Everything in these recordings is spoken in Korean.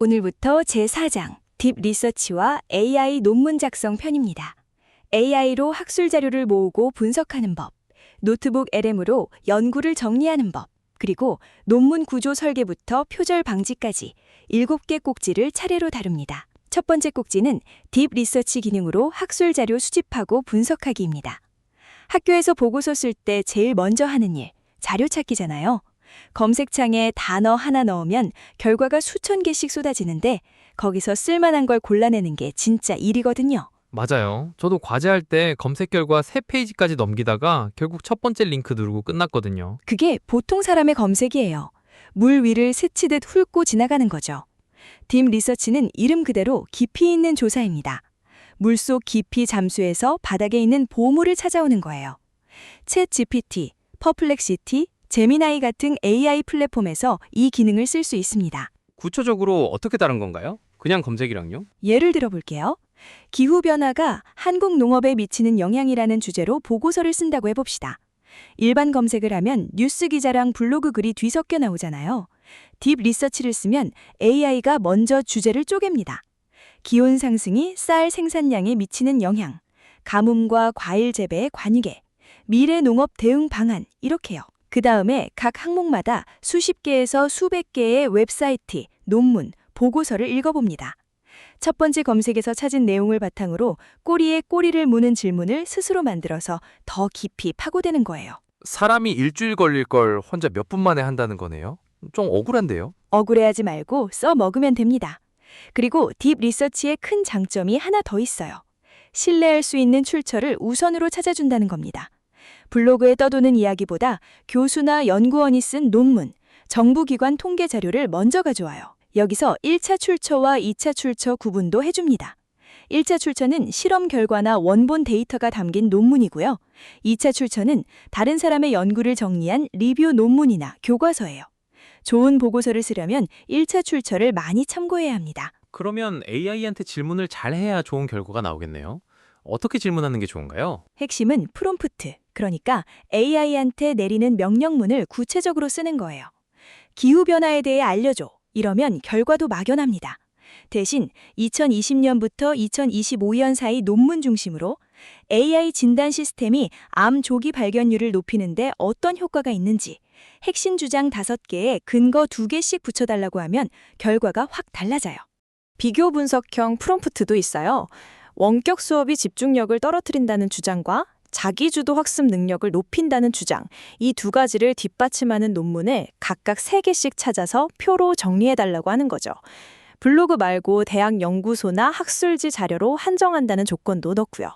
오늘부터 제4장 딥 리서치와 AI 논문 작성 편입니다. AI로 학술 자료를 모으고 분석하는 법, 노트북 LM으로 연구를 정리하는 법, 그리고 논문 구조 설계부터 표절 방지까지 7개 꼭지를 차례로 다룹니다. 첫 번째 꼭지는 딥 리서치 기능으로 학술 자료 수집하고 분석하기입니다. 학교에서 보고서 쓸 때 제일 먼저 하는 일, 자료 찾기잖아요. 검색창에 단어 하나 넣으면 결과가 수천 개씩 쏟아지는데 거기서 쓸만한 걸 골라내는 게 진짜 일이거든요. 맞아요. 저도 과제할 때 검색 결과 3페이지까지 넘기다가 결국 첫 번째 링크 누르고 끝났거든요. 그게 보통 사람의 검색이에요. 물 위를 스치듯 훑고 지나가는 거죠. 딥 리서치는 이름 그대로 깊이 있는 조사입니다. 물속 깊이 잠수해서 바닥에 있는 보물을 찾아오는 거예요. 챗 GPT, 퍼플렉시티, 제미나이 같은 AI 플랫폼에서 이 기능을 쓸 수 있습니다. 구체적으로 어떻게 다른 건가요? 그냥 검색이랑요? 예를 들어볼게요. 기후변화가 한국 농업에 미치는 영향이라는 주제로 보고서를 쓴다고 해봅시다. 일반 검색을 하면 뉴스 기자랑 블로그 글이 뒤섞여 나오잖아요. 딥 리서치를 쓰면 AI가 먼저 주제를 쪼갭니다. 기온 상승이 쌀 생산량에 미치는 영향, 가뭄과 과일 재배의 관계, 미래 농업 대응 방안, 이렇게요. 그 다음에 각 항목마다 수십 개에서 수백 개의 웹사이트, 논문, 보고서를 읽어봅니다. 첫 번째 검색에서 찾은 내용을 바탕으로 꼬리에 꼬리를 무는 질문을 스스로 만들어서 더 깊이 파고드는 거예요. 사람이 일주일 걸릴 걸 혼자 몇 분 만에 한다는 거네요? 좀 억울한데요? 억울해하지 말고 써먹으면 됩니다. 그리고 딥 리서치의 큰 장점이 하나 더 있어요. 신뢰할 수 있는 출처를 우선으로 찾아준다는 겁니다. 블로그에 떠도는 이야기보다 교수나 연구원이 쓴 논문, 정부기관 통계 자료를 먼저 가져와요. 여기서 1차 출처와 2차 출처 구분도 해줍니다. 1차 출처는 실험 결과나 원본 데이터가 담긴 논문이고요. 2차 출처는 다른 사람의 연구를 정리한 리뷰 논문이나 교과서예요. 좋은 보고서를 쓰려면 1차 출처를 많이 참고해야 합니다. 그러면 AI한테 질문을 잘 해야 좋은 결과가 나오겠네요? 어떻게 질문하는 게 좋은가요? 핵심은 프롬프트, 그러니까 AI한테 내리는 명령문을 구체적으로 쓰는 거예요. 기후변화에 대해 알려줘. 이러면 결과도 막연합니다. 대신 2020년부터 2025년 사이 논문 중심으로 AI 진단 시스템이 암 조기 발견율을 높이는 데 어떤 효과가 있는지 핵심 주장 5개에 근거 2개씩 붙여달라고 하면 결과가 확 달라져요. 비교 분석형 프롬프트도 있어요. 원격 수업이 집중력을 떨어뜨린다는 주장과 자기주도 학습 능력을 높인다는 주장, 이 두 가지를 뒷받침하는 논문을 각각 3개씩 찾아서 표로 정리해달라고 하는 거죠. 블로그 말고 대학 연구소나 학술지 자료로 한정한다는 조건도 넣고요.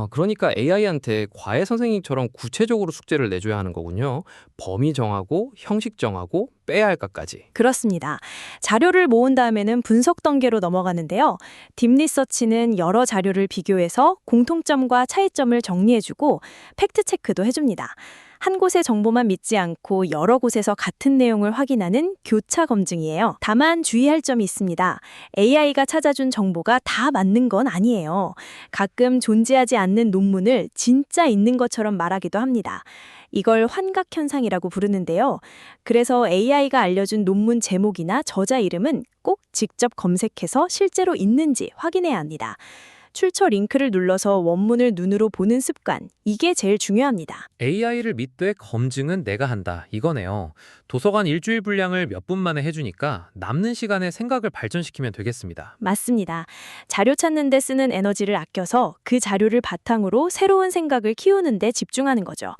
그러니까 AI한테 과외 선생님처럼 구체적으로 숙제를 내줘야 하는 거군요. 범위 정하고, 형식 정하고, 빼야 할 것까지. 그렇습니다. 자료를 모은 다음에는 분석 단계로 넘어가는데요. 딥 리서치는 여러 자료를 비교해서 공통점과 차이점을 정리해주고 팩트 체크도 해줍니다. 한 곳의 정보만 믿지 않고 여러 곳에서 같은 내용을 확인하는 교차 검증이에요. 다만 주의할 점이 있습니다. AI가 찾아준 정보가 다 맞는 건 아니에요. 가끔 존재하지 않는 논문을 진짜 있는 것처럼 말하기도 합니다. 이걸 환각 현상이라고 부르는데요. 그래서 AI가 알려준 논문 제목이나 저자 이름은 꼭 직접 검색해서 실제로 있는지 확인해야 합니다. 출처 링크를 눌러서 원문을 눈으로 보는 습관, 이게 제일 중요합니다. AI를 믿되 검증은 내가 한다. 이거네요. 도서관 일주일 분량을 몇 분 만에 해주니까 남는 시간에 생각을 발전시키면 되겠습니다. 맞습니다. 자료 찾는 데 쓰는 에너지를 아껴서 그 자료를 바탕으로 새로운 생각을 키우는 데 집중하는 거죠.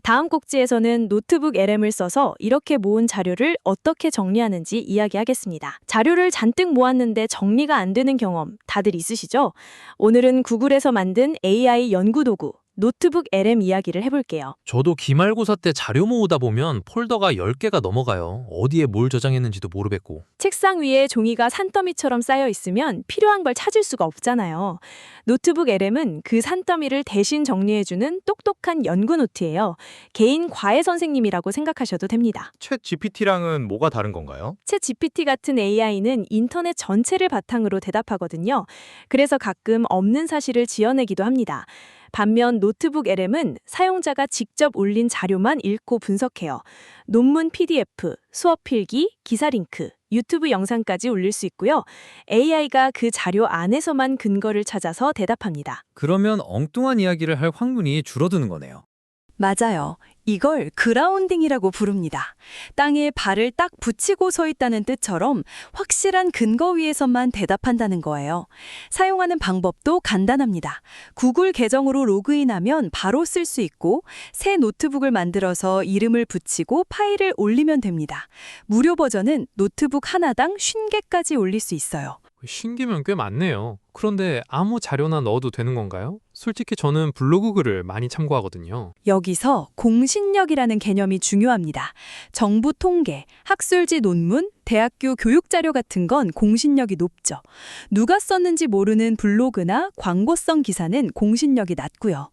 다음 꼭지에서는 노트북 LM을 써서 이렇게 모은 자료를 어떻게 정리하는지 이야기하겠습니다. 자료를 잔뜩 모았는데 정리가 안 되는 경험 다들 있으시죠? 오늘은 구글에서 만든 AI 연구 도구, 노트북 LM 이야기를 해볼게요. 저도 기말고사 때 자료 모으다 보면 폴더가 10개가 넘어가요. 어디에 뭘 저장했는지도 모르겠고. 책상 위에 종이가 산더미처럼 쌓여 있으면 필요한 걸 찾을 수가 없잖아요. 노트북 LM은 그 산더미를 대신 정리해주는 똑똑한 연구 노트예요. 개인 과외 선생님이라고 생각하셔도 됩니다. 챗 GPT랑은 뭐가 다른 건가요? 챗 GPT 같은 AI는 인터넷 전체를 바탕으로 대답하거든요. 그래서 가끔 없는 사실을 지어내기도 합니다. 반면 노트북 LM은 사용자가 직접 올린 자료만 읽고 분석해요. 논문 PDF, 수업 필기, 기사 링크, 유튜브 영상까지 올릴 수 있고요. AI가 그 자료 안에서만 근거를 찾아서 대답합니다. 그러면 엉뚱한 이야기를 할 확률이 줄어드는 거네요. 맞아요. 이걸 그라운딩이라고 부릅니다. 땅에 발을 딱 붙이고 서 있다는 뜻처럼 확실한 근거 위에서만 대답한다는 거예요. 사용하는 방법도 간단합니다. 구글 계정으로 로그인하면 바로 쓸 수 있고 새 노트북을 만들어서 이름을 붙이고 파일을 올리면 됩니다. 무료 버전은 노트북 하나당 50개까지 올릴 수 있어요. 신기면 꽤 많네요. 그런데 아무 자료나 넣어도 되는 건가요? 솔직히 저는 블로그 글을 많이 참고하거든요. 여기서 공신력이라는 개념이 중요합니다. 정부 통계, 학술지 논문, 대학교 교육자료 같은 건 공신력이 높죠. 누가 썼는지 모르는 블로그나 광고성 기사는 공신력이 낮고요.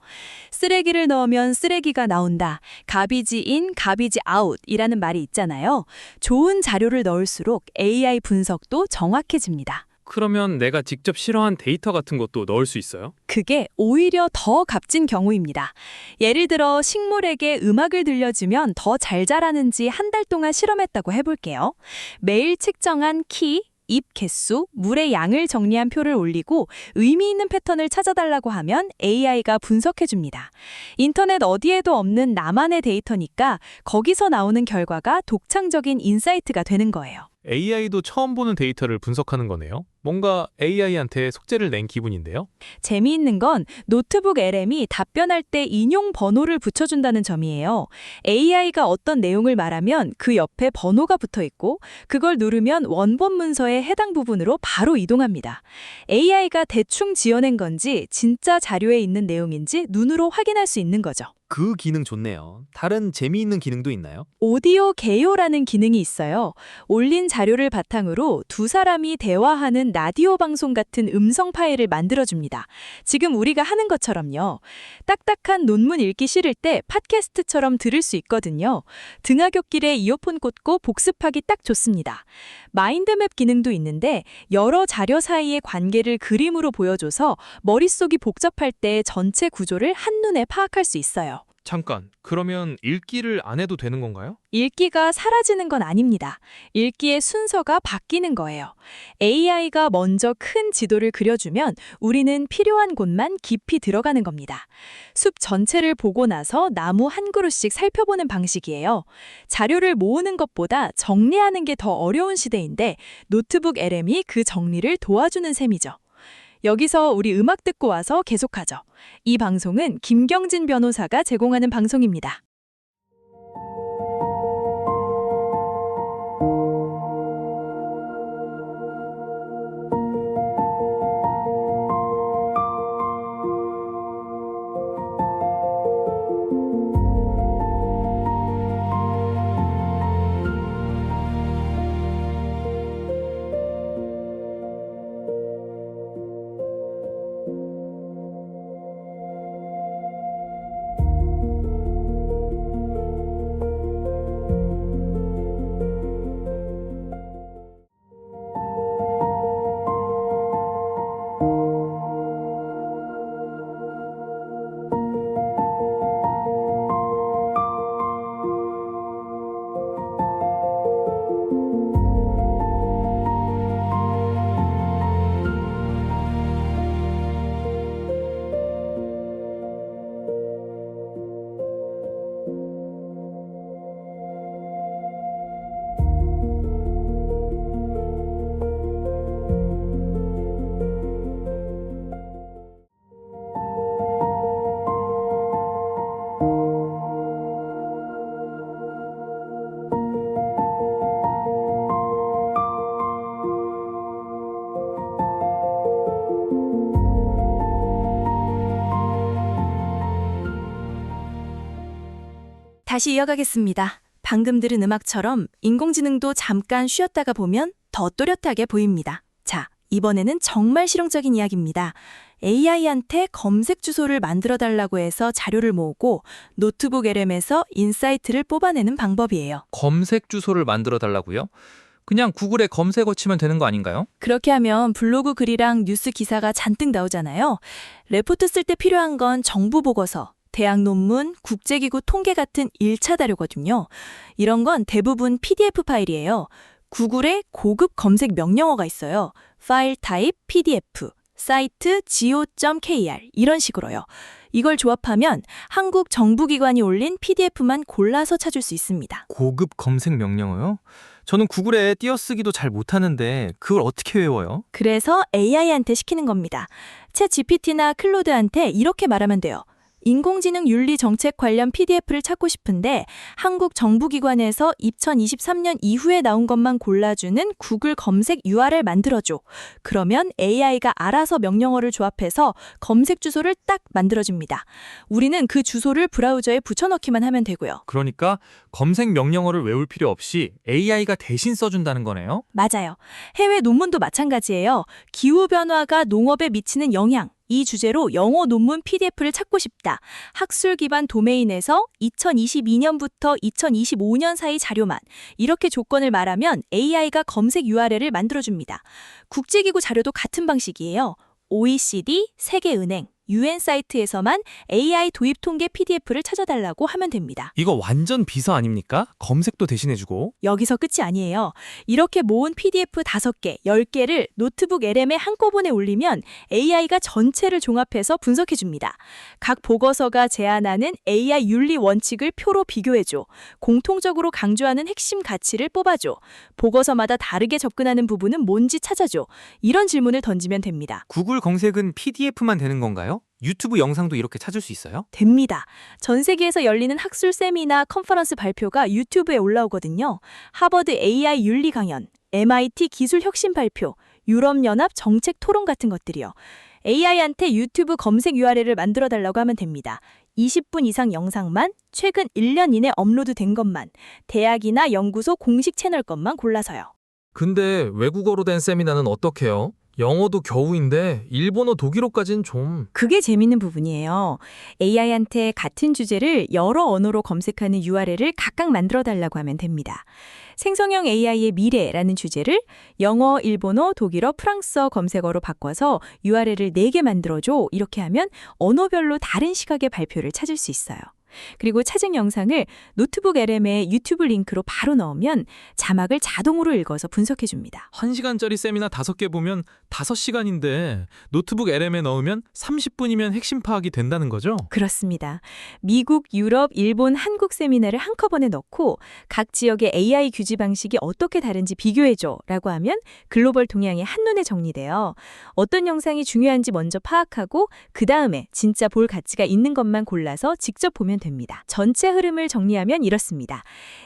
쓰레기를 넣으면 쓰레기가 나온다. 가비지 인, 가비지 아웃이라는 말이 있잖아요. 좋은 자료를 넣을수록 AI 분석도 정확해집니다. 그러면 내가 직접 실험한 데이터 같은 것도 넣을 수 있어요? 그게 오히려 더 값진 경우입니다. 예를 들어 식물에게 음악을 들려주면 더 잘 자라는지 한 달 동안 실험했다고 해볼게요. 매일 측정한 키, 잎 개수, 물의 양을 정리한 표를 올리고 의미 있는 패턴을 찾아달라고 하면 AI가 분석해줍니다. 인터넷 어디에도 없는 나만의 데이터니까 거기서 나오는 결과가 독창적인 인사이트가 되는 거예요. AI도 처음 보는 데이터를 분석하는 거네요. 뭔가 AI한테 속죄를 낸 기분인데요. 재미있는 건 노트북 LM이 답변할 때 인용 번호를 붙여준다는 점이에요. AI가 어떤 내용을 말하면 그 옆에 번호가 붙어 있고 그걸 누르면 원본 문서의 해당 부분으로 바로 이동합니다. AI가 대충 지어낸 건지 진짜 자료에 있는 내용인지 눈으로 확인할 수 있는 거죠. 그 기능 좋네요. 다른 재미있는 기능도 있나요? 오디오 개요라는 기능이 있어요. 올린 자료를 바탕으로 두 사람이 대화하는 라디오 방송 같은 음성 파일을 만들어줍니다. 지금 우리가 하는 것처럼요. 딱딱한 논문 읽기 싫을 때 팟캐스트처럼 들을 수 있거든요. 등하굣길에 이어폰 꽂고 복습하기 딱 좋습니다. 마인드맵 기능도 있는데 여러 자료 사이의 관계를 그림으로 보여줘서 머릿속이 복잡할 때 전체 구조를 한눈에 파악할 수 있어요. 잠깐, 그러면 읽기를 안 해도 되는 건가요? 읽기가 사라지는 건 아닙니다. 읽기의 순서가 바뀌는 거예요. AI가 먼저 큰 지도를 그려주면 우리는 필요한 곳만 깊이 들어가는 겁니다. 숲 전체를 보고 나서 나무 한 그루씩 살펴보는 방식이에요. 자료를 모으는 것보다 정리하는 게 더 어려운 시대인데 노트북 LM이 그 정리를 도와주는 셈이죠. 여기서 우리 음악 듣고 와서 계속하죠. 이 방송은 김경진 변호사가 제공하는 방송입니다. 다시 이어가겠습니다. 방금 들은 음악처럼 인공지능도 잠깐 쉬었다가 보면 더 또렷하게 보입니다. 자, 이번에는 정말 실용적인 이야기입니다. AI한테 검색 주소를 만들어달라고 해서 자료를 모으고 노트북 LM에서 인사이트를 뽑아내는 방법이에요. 검색 주소를 만들어 달라고요? 그냥 구글에 검색어 치면 되는 거 아닌가요? 그렇게 하면 블로그 글이랑 뉴스 기사가 잔뜩 나오잖아요. 레포트 쓸 때 필요한 건 정부 보고서, 대학 논문, 국제기구 통계 같은 1차 자료거든요. 이런 건 대부분 PDF 파일이에요. 구글의 고급 검색 명령어가 있어요. 파일 타입 PDF, 사이트 go.kr 이런 식으로요. 이걸 조합하면 한국 정부기관이 올린 PDF만 골라서 찾을 수 있습니다. 고급 검색 명령어요? 저는 구글에 띄어쓰기도 잘 못하는데 그걸 어떻게 외워요? 그래서 AI한테 시키는 겁니다. 챗 GPT나 클로드한테 이렇게 말하면 돼요. 인공지능 윤리 정책 관련 PDF를 찾고 싶은데 한국 정부기관에서 2023년 이후에 나온 것만 골라주는 구글 검색 URL 만들어줘. 그러면 AI가 알아서 명령어를 조합해서 검색 주소를 딱 만들어줍니다. 우리는 그 주소를 브라우저에 붙여넣기만 하면 되고요. 그러니까 검색 명령어를 외울 필요 없이 AI가 대신 써준다는 거네요. 맞아요. 해외 논문도 마찬가지예요. 기후변화가 농업에 미치는 영향. 이 주제로 영어 논문 PDF를 찾고 싶다. 학술 기반 도메인에서 2022년부터 2025년 사이 자료만 이렇게 조건을 말하면 AI가 검색 URL을 만들어줍니다. 국제기구 자료도 같은 방식이에요. OECD, 세계은행, UN 사이트에서만 AI 도입 통계 PDF를 찾아달라고 하면 됩니다. 이거 완전 비서 아닙니까? 검색도 대신해주고. 여기서 끝이 아니에요. 이렇게 모은 PDF 5개, 10개를 노트북 LM에 한꺼번에 올리면 AI가 전체를 종합해서 분석해줍니다. 각 보고서가 제안하는 AI 윤리 원칙을 표로 비교해줘. 공통적으로 강조하는 핵심 가치를 뽑아줘. 보고서마다 다르게 접근하는 부분은 뭔지 찾아줘. 이런 질문을 던지면 됩니다. 구글 검색은 PDF만 되는 건가요? 유튜브 영상도 이렇게 찾을 수 있어요? 됩니다. 전 세계에서 열리는 학술 세미나 컨퍼런스 발표가 유튜브에 올라오거든요. 하버드 AI 윤리 강연, MIT 기술 혁신 발표, 유럽연합 정책 토론 같은 것들이요. AI한테 유튜브 검색 URL을 만들어 달라고 하면 됩니다. 20분 이상 영상만, 최근 1년 이내 업로드된 것만, 대학이나 연구소 공식 채널 것만 골라서요. 근데 외국어로 된 세미나는 어떡해요? 영어도 겨우인데 일본어, 독일어까진 좀... 그게 재밌는 부분이에요. AI한테 같은 주제를 여러 언어로 검색하는 URL을 각각 만들어 달라고 하면 됩니다. 생성형 AI의 미래라는 주제를 영어, 일본어, 독일어, 프랑스어 검색어로 바꿔서 URL을 4개 만들어줘. 이렇게 하면 언어별로 다른 시각의 발표를 찾을 수 있어요. 그리고 찾은 영상을 노트북 LM에 유튜브 링크로 바로 넣으면 자막을 자동으로 읽어서 분석해줍니다. 1시간짜리 세미나 5개 보면 5시간인데 노트북 LM에 넣으면 30분이면 핵심 파악이 된다는 거죠? 그렇습니다. 미국, 유럽, 일본, 한국 세미나를 한꺼번에 넣고 각 지역의 AI 규지 방식이 어떻게 다른지 비교해줘 라고 하면 글로벌 동향이 한눈에 정리돼요. 어떤 영상이 중요한지 먼저 파악하고 그 다음에 진짜 볼 가치가 있는 것만 골라서 직접 보면 됩니다. 전체 흐름을 정리하면 이렇습니다.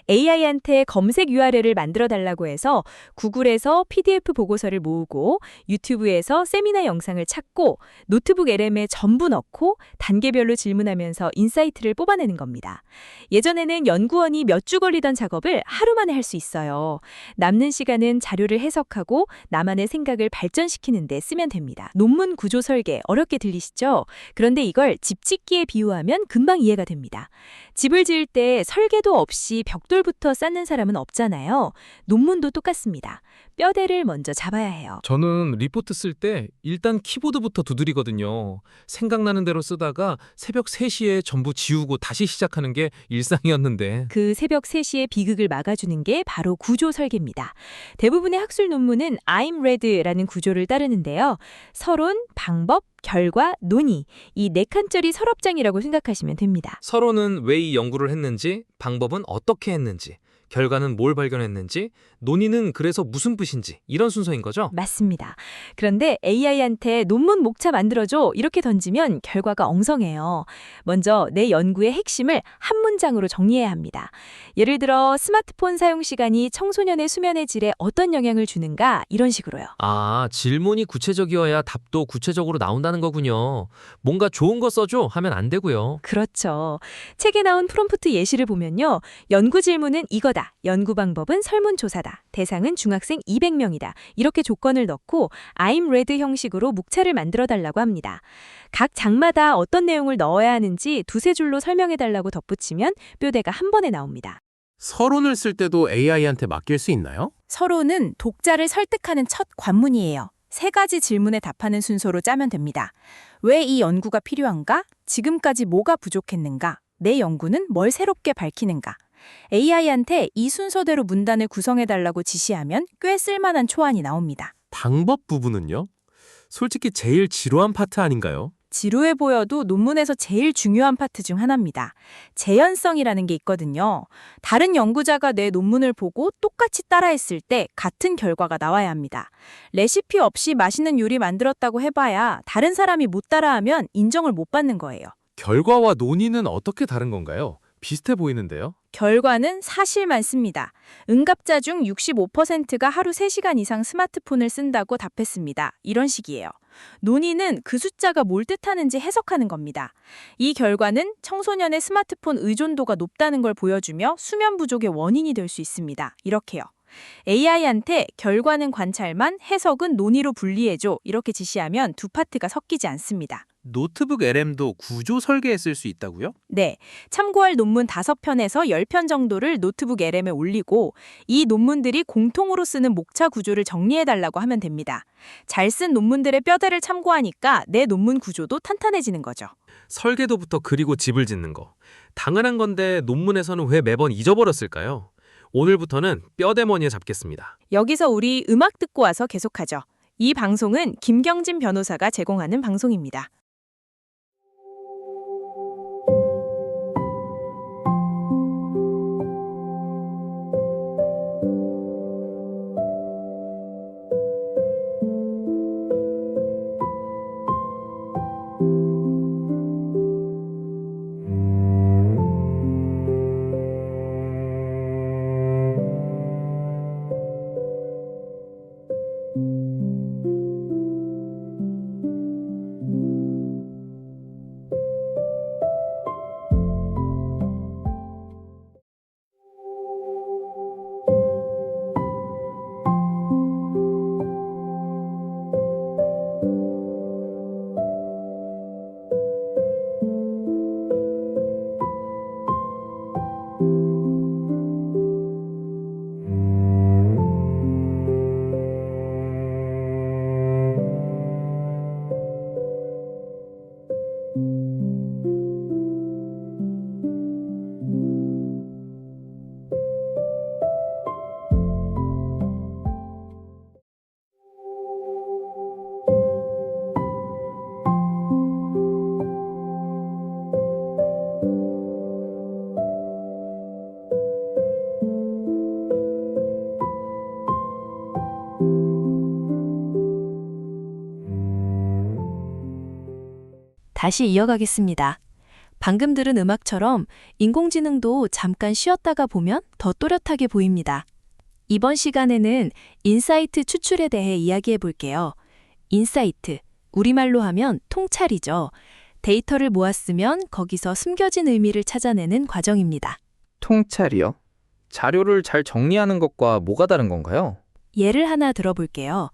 AI한테 검색 URL을 만들어 달라고 해서 구글에서 PDF 보고서를 모으고 유튜브에서 세미나 영상을 찾고 노트북 LM에 전부 넣고 단계별로 질문하면서 인사이트를 뽑아내는 겁니다. 예전에는 연구원이 몇 주 걸리던 작업을 하루 만에 할 수 있어요. 남는 시간은 자료를 해석하고 나만의 생각을 발전시키는 데 쓰면 됩니다. 논문 구조 설계 어렵게 들리시죠? 그런데 이걸 집 짓기에 비유하면 금방 이해가 됩니다. 집을 지을 때 설계도 없이 벽돌부터 쌓는 사람은 없잖아요. 논문도 똑같습니다. 뼈대를 먼저 잡아야 해요. 저는 리포트 쓸 때 일단 키보드부터 두드리거든요. 생각나는 대로 쓰다가 새벽 3시에 전부 지우고 다시 시작하는 게 일상이었는데. 그 새벽 3시에 비극을 막아주는 게 바로 구조 설계입니다. 대부분의 학술 논문은 I'm read라는 구조를 따르는데요. 서론, 방법, 결과, 논의 이 4칸짜리 서랍장이라고 생각하시면 됩니다. 서론은 왜 이 연구를 했는지, 방법은 어떻게 했는지, 결과는 뭘 발견했는지, 논의는 그래서 무슨 뜻인지 이런 순서인 거죠? 맞습니다. 그런데 AI한테 논문 목차 만들어줘 이렇게 던지면 결과가 엉성해요. 먼저 내 연구의 핵심을 한 문장으로 정리해야 합니다. 예를 들어 스마트폰 사용 시간이 청소년의 수면의 질에 어떤 영향을 주는가 이런 식으로요. 아, 질문이 구체적이어야 답도 구체적으로 나온다는 거군요. 뭔가 좋은 거 써줘 하면 안 되고요. 그렇죠. 책에 나온 프롬프트 예시를 보면요. 연구 질문은 이거다. 연구 방법은 설문조사다. 대상은 중학생 200명이다. 이렇게 조건을 넣고 I'm read 형식으로 묵차를 만들어 달라고 합니다. 각 장마다 어떤 내용을 넣어야 하는지 2-3줄로 설명해 달라고 덧붙이면 뼈대가 한 번에 나옵니다. 서론을 쓸 때도 AI한테 맡길 수 있나요? 서론은 독자를 설득하는 첫 관문이에요. 3가지 질문에 답하는 순서로 짜면 됩니다. 왜 이 연구가 필요한가? 지금까지 뭐가 부족했는가? 내 연구는 뭘 새롭게 밝히는가? AI한테 이 순서대로 문단을 구성해달라고 지시하면 꽤 쓸만한 초안이 나옵니다. 방법 부분은요? 솔직히 제일 지루한 파트 아닌가요? 지루해 보여도 논문에서 제일 중요한 파트 중 하나입니다. 재현성이라는 게 있거든요. 다른 연구자가 내 논문을 보고 똑같이 따라했을 때 같은 결과가 나와야 합니다. 레시피 없이 맛있는 요리 만들었다고 해봐야 다른 사람이 못 따라하면 인정을 못 받는 거예요. 결과와 논의는 어떻게 다른 건가요? 비슷해 보이는데요? 결과는 사실 많습니다. 응답자 중 65%가 하루 3시간 이상 스마트폰을 쓴다고 답했습니다. 이런 식이에요. 논의는 그 숫자가 뭘 뜻하는지 해석하는 겁니다. 이 결과는 청소년의 스마트폰 의존도가 높다는 걸 보여주며 수면 부족의 원인이 될 수 있습니다. 이렇게요. AI한테 결과는 관찰만, 해석은 논의로 분리해줘 이렇게 지시하면 두 파트가 섞이지 않습니다. 노트북 LM도 구조 설계에 쓸 수 있다고요? 네, 참고할 논문 5편에서 10편 정도를 노트북 LM에 올리고 이 논문들이 공통으로 쓰는 목차 구조를 정리해달라고 하면 됩니다. 잘 쓴 논문들의 뼈대를 참고하니까 내 논문 구조도 탄탄해지는 거죠. 설계도부터 그리고 집을 짓는 거. 당연한 건데 논문에서는 왜 매번 잊어버렸을까요? 오늘부터는 뼈대머니에 잡겠습니다. 여기서 우리 음악 듣고 와서 계속하죠. 이 방송은 김경진 변호사가 제공하는 방송입니다. 다시 이어가겠습니다. 방금 들은 음악처럼 인공지능도 잠깐 쉬었다가 보면 더 또렷하게 보입니다. 이번 시간에는 인사이트 추출에 대해 이야기해 볼게요. 인사이트, 우리말로 하면 통찰이죠. 데이터를 모았으면 거기서 숨겨진 의미를 찾아내는 과정입니다. 통찰이요? 자료를 잘 정리하는 것과 뭐가 다른 건가요? 예를 하나 들어볼게요.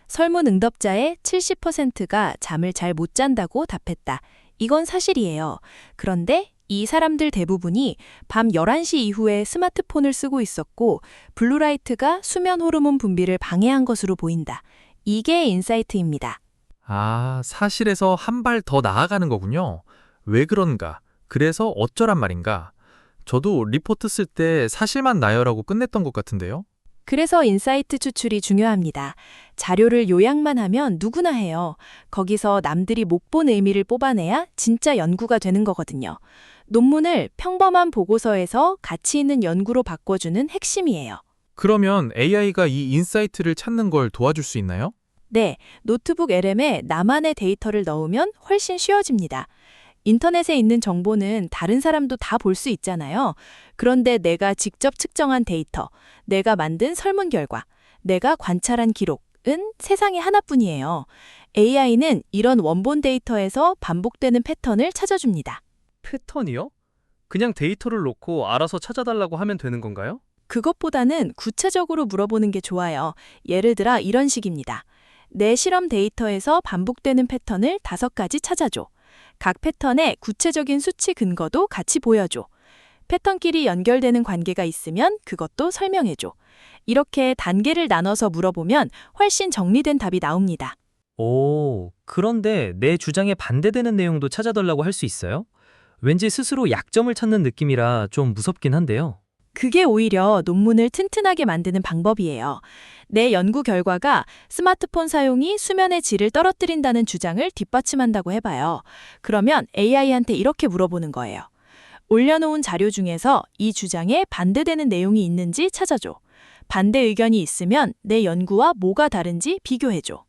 설문 응답자의 70%가 잠을 잘 못 잔다고 답했다. 이건 사실이에요. 그런데 이 사람들 대부분이 밤 11시 이후에 스마트폰을 쓰고 있었고 블루라이트가 수면 호르몬 분비를 방해한 것으로 보인다. 이게 인사이트입니다. 아, 사실에서 한 발 더 나아가는 거군요. 왜 그런가? 그래서 어쩌란 말인가? 저도 리포트 쓸 때 사실만 나열하고 끝냈던 것 같은데요. 그래서 인사이트 추출이 중요합니다. 자료를 요약만 하면 누구나 해요. 거기서 남들이 못 본 의미를 뽑아내야 진짜 연구가 되는 거거든요. 논문을 평범한 보고서에서 가치 있는 연구로 바꿔주는 핵심이에요. 그러면 AI가 이 인사이트를 찾는 걸 도와줄 수 있나요? 네, 노트북 LM에 나만의 데이터를 넣으면 훨씬 쉬워집니다. 인터넷에 있는 정보는 다른 사람도 다 볼 수 있잖아요. 그런데 내가 직접 측정한 데이터, 내가 만든 설문 결과, 내가 관찰한 기록은 세상에 하나뿐이에요. AI는 이런 원본 데이터에서 반복되는 패턴을 찾아줍니다. 패턴이요? 그냥 데이터를 놓고 알아서 찾아달라고 하면 되는 건가요? 그것보다는 구체적으로 물어보는 게 좋아요. 예를 들어 이런 식입니다. 내 실험 데이터에서 반복되는 패턴을 5가지 찾아줘. 각 패턴의 구체적인 수치 근거도 같이 보여줘. 패턴끼리 연결되는 관계가 있으면 그것도 설명해줘. 이렇게 단계를 나눠서 물어보면 훨씬 정리된 답이 나옵니다. 오, 그런데 내 주장에 반대되는 내용도 찾아달라고 할 수 있어요? 왠지 스스로 약점을 찾는 느낌이라 좀 무섭긴 한데요. 그게 오히려 논문을 튼튼하게 만드는 방법이에요. 내 연구 결과가 스마트폰 사용이 수면의 질을 떨어뜨린다는 주장을 뒷받침한다고 해봐요. 그러면 AI한테 이렇게 물어보는 거예요. 올려놓은 자료 중에서 이 주장에 반대되는 내용이 있는지 찾아줘. 반대 의견이 있으면 내 연구와 뭐가 다른지 비교해줘.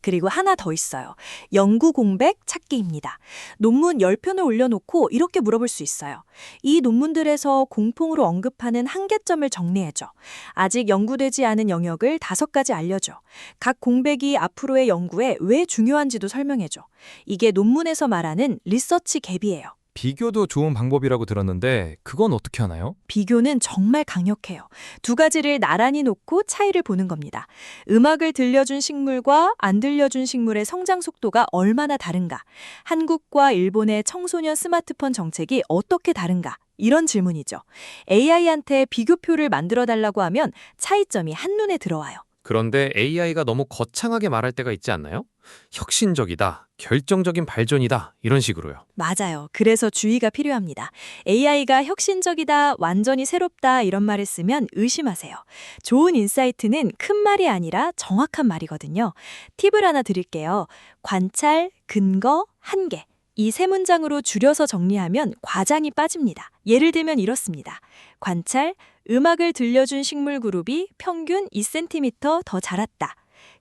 그리고 하나 더 있어요. 연구 공백 찾기입니다. 논문 10편을 올려놓고 이렇게 물어볼 수 있어요. 이 논문들에서 공통으로 언급하는 한계점을 정리해줘. 아직 연구되지 않은 영역을 5가지 알려줘. 각 공백이 앞으로의 연구에 왜 중요한지도 설명해줘. 이게 논문에서 말하는 리서치 갭이에요. 비교도 좋은 방법이라고 들었는데 그건 어떻게 하나요? 비교는 정말 강력해요. 2가지를 나란히 놓고 차이를 보는 겁니다. 음악을 들려준 식물과 안 들려준 식물의 성장 속도가 얼마나 다른가? 한국과 일본의 청소년 스마트폰 정책이 어떻게 다른가? 이런 질문이죠. AI한테 비교표를 만들어 달라고 하면 차이점이 한눈에 들어와요. 그런데 AI가 너무 거창하게 말할 때가 있지 않나요? 혁신적이다, 결정적인 발전이다, 이런 식으로요. 맞아요. 그래서 주의가 필요합니다. AI가 혁신적이다, 완전히 새롭다 이런 말을 쓰면 의심하세요. 좋은 인사이트는 큰 말이 아니라 정확한 말이거든요. 팁을 하나 드릴게요. 관찰, 근거, 한계. 이 3문장으로 줄여서 정리하면 과장이 빠집니다. 예를 들면 이렇습니다. 관찰, 음악을 들려준 식물 그룹이 평균 2cm 더 자랐다.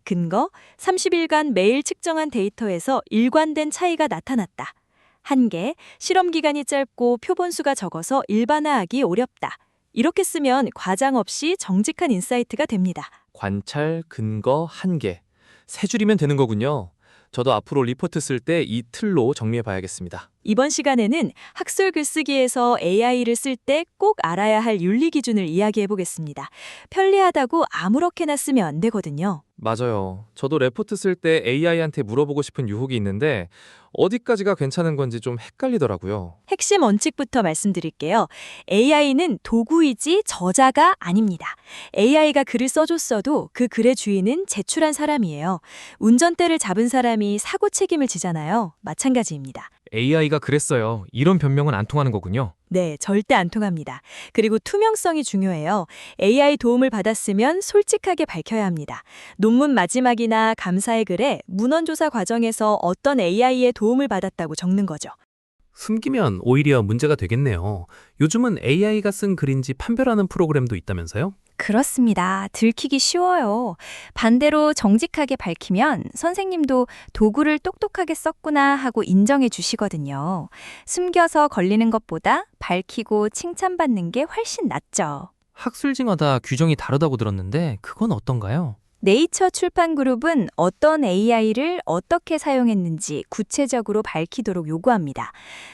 근거, 30일간 매일 측정한 데이터에서 일관된 차이가 나타났다. 한계, 실험 기간이 짧고 표본수가 적어서 일반화하기 어렵다. 이렇게 쓰면 과장 없이 정직한 인사이트가 됩니다. 관찰, 근거, 한계. 3줄이면 되는 거군요. 저도 앞으로 리포트 쓸 때 이 틀로 정리해 봐야겠습니다. 이번 시간에는 학술 글쓰기에서 AI를 쓸 때 꼭 알아야 할 윤리 기준을 이야기해 보겠습니다. 편리하다고 아무렇게나 쓰면 안 되거든요. 맞아요. 저도 레포트 쓸 때 AI한테 물어보고 싶은 유혹이 있는데 어디까지가 괜찮은 건지 좀 헷갈리더라고요. 핵심 원칙부터 말씀드릴게요. AI는 도구이지 저자가 아닙니다. AI가 글을 써줬어도 그 글의 주인은 제출한 사람이에요. 운전대를 잡은 사람이 사고 책임을 지잖아요. 마찬가지입니다. AI가 그랬어요. 이런 변명은 안 통하는 거군요. 네, 절대 안 통합니다. 그리고 투명성이 중요해요. AI 도움을 받았으면 솔직하게 밝혀야 합니다. 논문 마지막이나 감사의 글에 문헌조사 과정에서 어떤 AI의 도움을 받았다고 적는 거죠. 숨기면 오히려 문제가 되겠네요. 요즘은 AI가 쓴 글인지 판별하는 프로그램도 있다면서요? 그렇습니다. 들키기 쉬워요. 반대로 정직하게 밝히면 선생님도 도구를 똑똑하게 썼구나 하고 인정해 주시거든요. 숨겨서 걸리는 것보다 밝히고 칭찬받는 게 훨씬 낫죠. 학술지마다 규정이 다르다고 들었는데 그건 어떤가요? 네이처 출판그룹은 어떤 AI를 어떻게 사용했는지 구체적으로 밝히도록 요구합니다.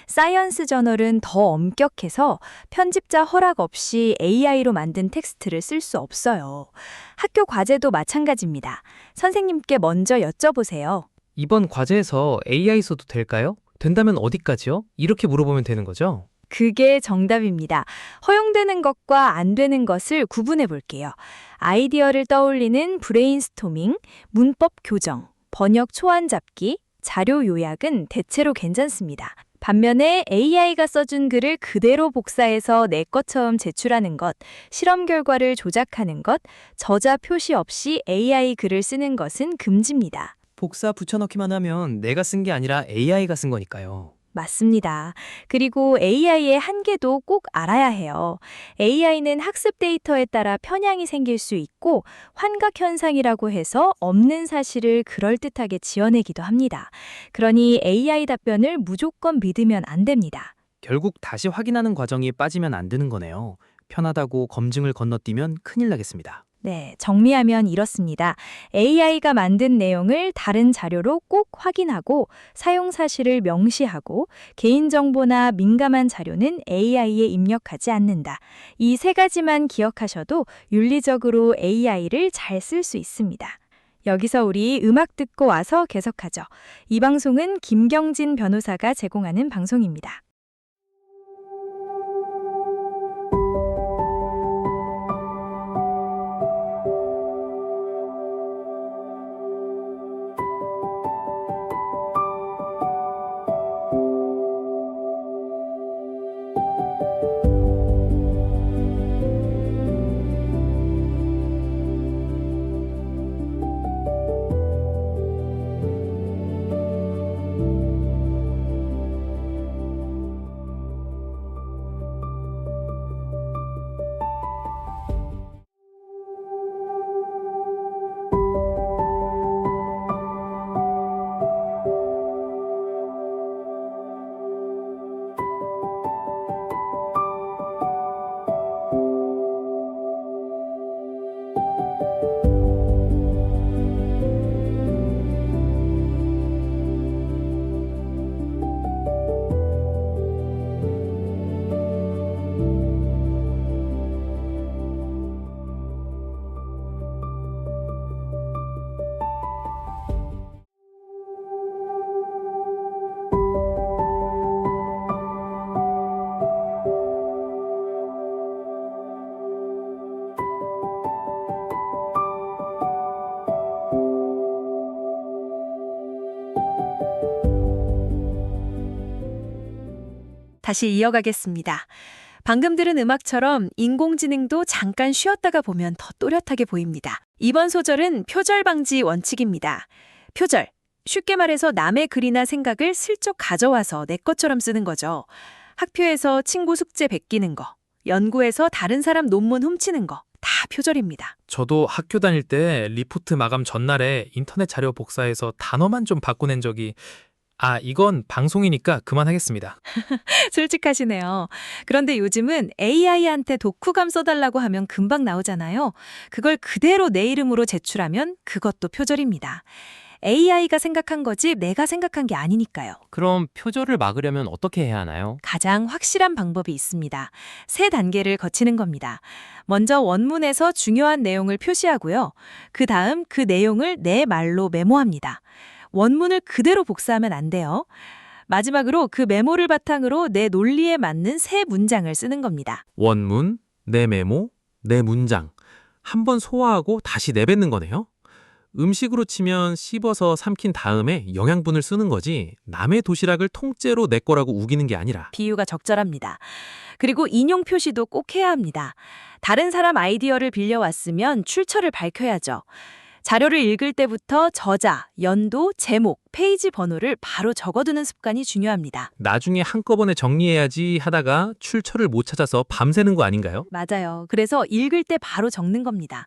사이언스 저널은 더 엄격해서 편집자 허락 없이 AI로 만든 텍스트를 쓸 수 없어요. 학교 과제도 마찬가지입니다. 선생님께 먼저 여쭤보세요. 이번 과제에서 AI 써도 될까요? 된다면 어디까지요? 이렇게 물어보면 되는 거죠? 그게 정답입니다. 허용되는 것과 안 되는 것을 구분해 볼게요. 아이디어를 떠올리는 브레인스토밍, 문법 교정, 번역 초안 잡기, 자료 요약은 대체로 괜찮습니다. 반면에 AI가 써준 글을 그대로 복사해서 내 것처럼 제출하는 것, 실험 결과를 조작하는 것, 저자 표시 없이 AI 글을 쓰는 것은 금지입니다. 복사 붙여넣기만 하면 내가 쓴 게 아니라 AI가 쓴 거니까요. 맞습니다. 그리고 AI의 한계도 꼭 알아야 해요. AI는 학습 데이터에 따라 편향이 생길 수 있고 환각 현상이라고 해서 없는 사실을 그럴듯하게 지어내기도 합니다. 그러니 AI 답변을 무조건 믿으면 안 됩니다. 결국 다시 확인하는 과정이 빠지면 안 되는 거네요. 편하다고 검증을 건너뛰면 큰일 나겠습니다. 네, 정리하면 이렇습니다. AI가 만든 내용을 다른 자료로 꼭 확인하고 사용 사실을 명시하고 개인정보나 민감한 자료는 AI에 입력하지 않는다. 이 3가지만 기억하셔도 윤리적으로 AI를 잘 쓸 수 있습니다. 여기서 우리 음악 듣고 와서 계속하죠. 이 방송은 김경진 변호사가 제공하는 방송입니다. 다시 이어가겠습니다. 방금 들은 음악처럼 인공지능도 잠깐 쉬었다가 보면 더 또렷하게 보입니다. 이번 소절은 표절 방지 원칙입니다. 표절. 쉽게 말해서 남의 글이나 생각을 슬쩍 가져와서 내 것처럼 쓰는 거죠. 학교에서 친구 숙제 베끼는 거, 연구에서 다른 사람 논문 훔치는 거, 다 표절입니다. 저도 학교 다닐 때 리포트 마감 전날에 인터넷 자료 복사해서 단어만 좀 바꿔낸 적이 이건 방송이니까 그만하겠습니다. 솔직하시네요. 그런데 요즘은 AI한테 독후감 써달라고 하면 금방 나오잖아요. 그걸 그대로 내 이름으로 제출하면 그것도 표절입니다. AI가 생각한 거지 내가 생각한 게 아니니까요. 그럼 표절을 막으려면 어떻게 해야 하나요? 가장 확실한 방법이 있습니다. 3단계를 거치는 겁니다. 먼저 원문에서 중요한 내용을 표시하고요. 그 다음 그 내용을 내 말로 메모합니다. 원문을 그대로 복사하면 안 돼요. 마지막으로 그 메모를 바탕으로 내 논리에 맞는 새 문장을 쓰는 겁니다. 원문, 내 메모, 내 문장. 한번 소화하고 다시 내뱉는 거네요. 음식으로 치면 씹어서 삼킨 다음에 영양분을 쓰는 거지 남의 도시락을 통째로 내 거라고 우기는 게 아니라. 비유가 적절합니다. 그리고 인용 표시도 꼭 해야 합니다. 다른 사람 아이디어를 빌려왔으면 출처를 밝혀야죠. 자료를 읽을 때부터 저자, 연도, 제목, 페이지 번호를 바로 적어두는 습관이 중요합니다. 나중에 한꺼번에 정리해야지 하다가 출처를 못 찾아서 밤새는 거 아닌가요? 맞아요. 그래서 읽을 때 바로 적는 겁니다.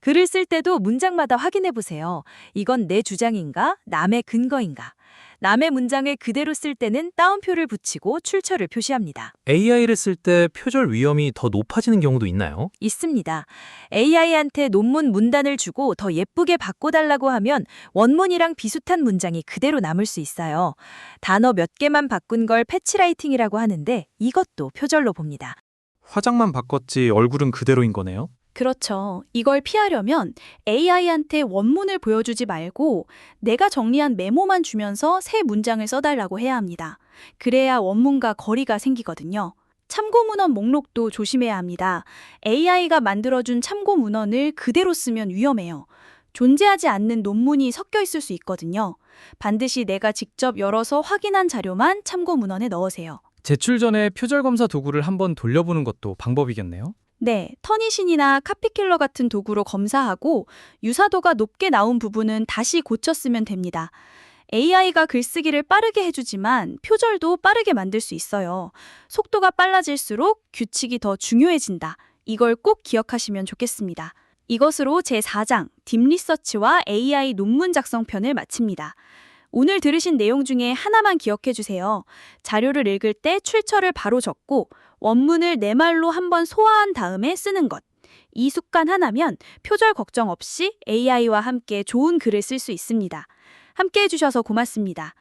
글을 쓸 때도 문장마다 확인해 보세요. 이건 내 주장인가? 남의 근거인가? 남의 문장을 그대로 쓸 때는 따옴표를 붙이고 출처를 표시합니다. AI를 쓸 때 표절 위험이 더 높아지는 경우도 있나요? 있습니다. AI한테 논문 문단을 주고 더 예쁘게 바꿔달라고 하면 원문이랑 비슷한 문장이 그대로 남을 수 있어요. 단어 몇 개만 바꾼 걸 패치라이팅이라고 하는데 이것도 표절로 봅니다. 화장만 바꿨지 얼굴은 그대로인 거네요? 그렇죠. 이걸 피하려면 AI한테 원문을 보여주지 말고 내가 정리한 메모만 주면서 새 문장을 써달라고 해야 합니다. 그래야 원문과 거리가 생기거든요. 참고 문헌 목록도 조심해야 합니다. AI가 만들어준 참고 문헌을 그대로 쓰면 위험해요. 존재하지 않는 논문이 섞여 있을 수 있거든요. 반드시 내가 직접 열어서 확인한 자료만 참고 문헌에 넣으세요. 제출 전에 표절 검사 도구를 한번 돌려보는 것도 방법이겠네요? 네, 터니신이나 카피킬러 같은 도구로 검사하고 유사도가 높게 나온 부분은 다시 고쳐 쓰면 됩니다. AI가 글쓰기를 빠르게 해주지만 표절도 빠르게 만들 수 있어요. 속도가 빨라질수록 규칙이 더 중요해진다. 이걸 꼭 기억하시면 좋겠습니다. 이것으로 제4장 딥리서치와 AI 논문 작성편을 마칩니다. 오늘 들으신 내용 중에 하나만 기억해 주세요. 자료를 읽을 때 출처를 바로 적고 원문을 내 말로 한번 소화한 다음에 쓰는 것. 이 습관 하나면 표절 걱정 없이 AI와 함께 좋은 글을 쓸 수 있습니다. 함께 해주셔서 고맙습니다.